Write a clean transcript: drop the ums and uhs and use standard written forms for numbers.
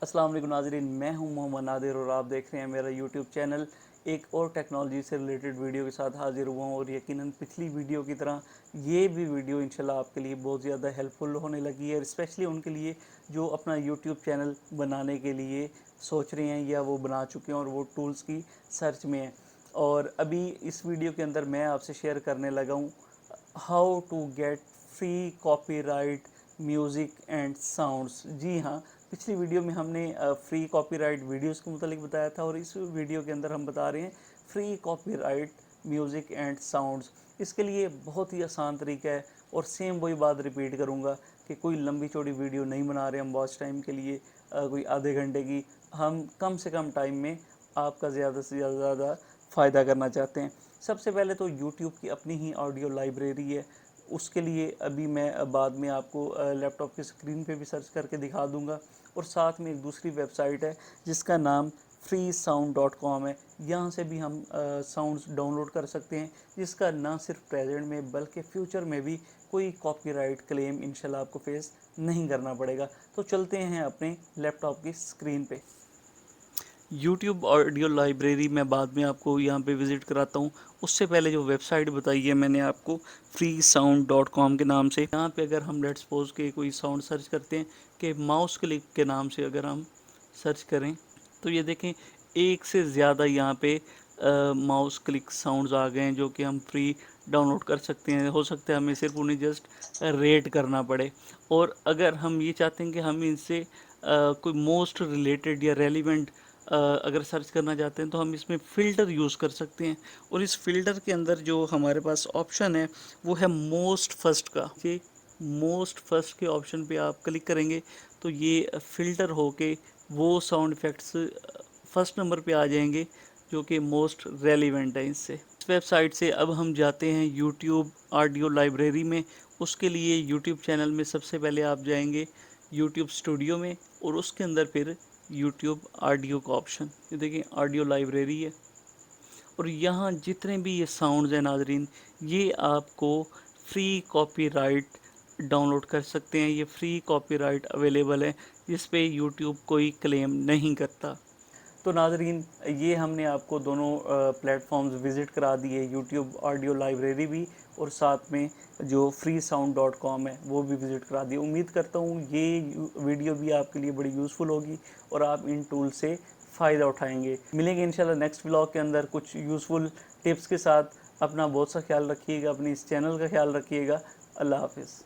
السلام علیکم ناظرین، میں ہوں محمد نادر اور آپ دیکھ رہے ہیں میرا یوٹیوب چینل۔ ایک اور ٹیکنالوجی سے ریلیٹڈ ویڈیو کے ساتھ حاضر ہوا ہوں، اور یقیناً پچھلی ویڈیو کی طرح یہ بھی ویڈیو انشاءاللہ آپ کے لیے بہت زیادہ ہیلپ فل ہونے لگی ہے، اسپیشلی ان کے لیے جو اپنا یوٹیوب چینل بنانے کے لیے سوچ رہے ہیں یا وہ بنا چکے ہیں اور وہ ٹولز کی سرچ میں ہیں۔ اور ابھی اس ویڈیو کے اندر میں آپ سے شیئر کرنے لگا ہوں how to get free copyright music and sounds. جی ہاں، پچھلی ویڈیو میں ہم نے فری کاپی رائٹ ویڈیوز کے متعلق بتایا تھا، اور اس ویڈیو کے اندر ہم بتا رہے ہیں free copyright music and sounds. اس کے لیے بہت ہی آسان طریقہ ہے، اور سیم وہی بات ریپیٹ کروں گا کہ کوئی لمبی چوڑی ویڈیو نہیں بنا رہے ہم واچ ٹائم کے لیے، کوئی آدھے گھنٹے کی۔ ہم کم سے کم ٹائم میں آپ کا زیادہ سے زیادہ فائدہ کرنا چاہتے ہیں۔ سب سے پہلے تو یوٹیوب کی اپنی ہی آڈیو لائبریری ہے، اس کے لیے ابھی میں بعد میں آپ کو لیپ ٹاپ کی اسکرین پہ بھی سرچ کر کے دکھا دوں گا، اور ساتھ میں ایک دوسری ویب سائٹ ہے جس کا نام freesound.com ہے۔ یہاں سے بھی ہم ساؤنڈز ڈاؤن لوڈ کر سکتے ہیں، جس کا نہ صرف پریزنٹ میں بلکہ فیوچر میں بھی کوئی کاپی رائٹ کلیم انشاءاللہ آپ کو فیس نہیں کرنا پڑے گا۔ تو چلتے ہیں اپنے لیپ ٹاپ کی اسکرین پہ۔ یوٹیوب آڈیو لائبریری میں بعد میں آپ کو یہاں پہ وزٹ کراتا ہوں، اس سے پہلے جو ویب سائٹ بتائی ہے میں نے آپ کو freesound.com کے نام سے، یہاں پہ اگر ہم لیٹس سپوز کہ کوئی ساؤنڈ سرچ کرتے ہیں کہ ماؤس کلک کے نام سے اگر ہم سرچ کریں تو یہ دیکھیں ایک سے زیادہ یہاں پہ ماؤس کلک ساؤنڈز آ گئے ہیں جو کہ ہم فری ڈاؤن لوڈ کر سکتے ہیں۔ ہو سکتا ہے ہمیں صرف انہیں جسٹ ریٹ کرنا پڑے، اور اگر ہم یہ چاہتے ہیں کہ ہم ان سے کوئی موسٹ ریلیٹڈ یا ریلیونٹ اگر سرچ کرنا چاہتے ہیں تو ہم اس میں فلٹر یوز کر سکتے ہیں، اور اس فلٹر کے اندر جو ہمارے پاس آپشن ہے وہ ہے موسٹ فرسٹ کا۔ یہ موسٹ فرسٹ کے آپشن پہ آپ کلک کریں گے تو یہ فلٹر ہو کے وہ ساؤنڈ ایفیکٹس فرسٹ نمبر پہ آ جائیں گے جو کہ موسٹ ریلیونٹ ہے اس سے۔ اس ویب سائٹ سے اب ہم جاتے ہیں یوٹیوب آڈیو لائبریری میں۔ اس کے لیے یوٹیوب چینل میں سب سے پہلے آپ جائیں گے یوٹیوب اسٹوڈیو میں، اور اس کے اندر پھر یوٹیوب آڈیو کا آپشن، یہ دیکھیں آڈیو لائبریری ہے، اور یہاں جتنے بھی یہ ساؤنڈز ہیں ناظرین، یہ آپ کو free copyright download کر سکتے ہیں۔ یہ فری کاپی رائٹ اویلیبل ہے، جس پہ یوٹیوب کوئی کلیم نہیں کرتا۔ تو ناظرین، یہ ہم نے آپ کو دونوں پلیٹ فارمز وزٹ کرا دیے، یوٹیوب آڈیو لائبریری بھی، اور ساتھ میں جو freesound.com ہے وہ بھی وزٹ کرا دی۔ امید کرتا ہوں یہ ویڈیو بھی آپ کے لیے بڑی یوزفل ہوگی اور آپ ان ٹول سے فائدہ اٹھائیں گے۔ ملیں گے انشاءاللہ نیکسٹ ولاگ کے اندر کچھ یوزفل ٹپس کے ساتھ۔ اپنا بہت سا خیال رکھیے گا، اپنی اس چینل کا خیال رکھیے گا۔ اللہ حافظ۔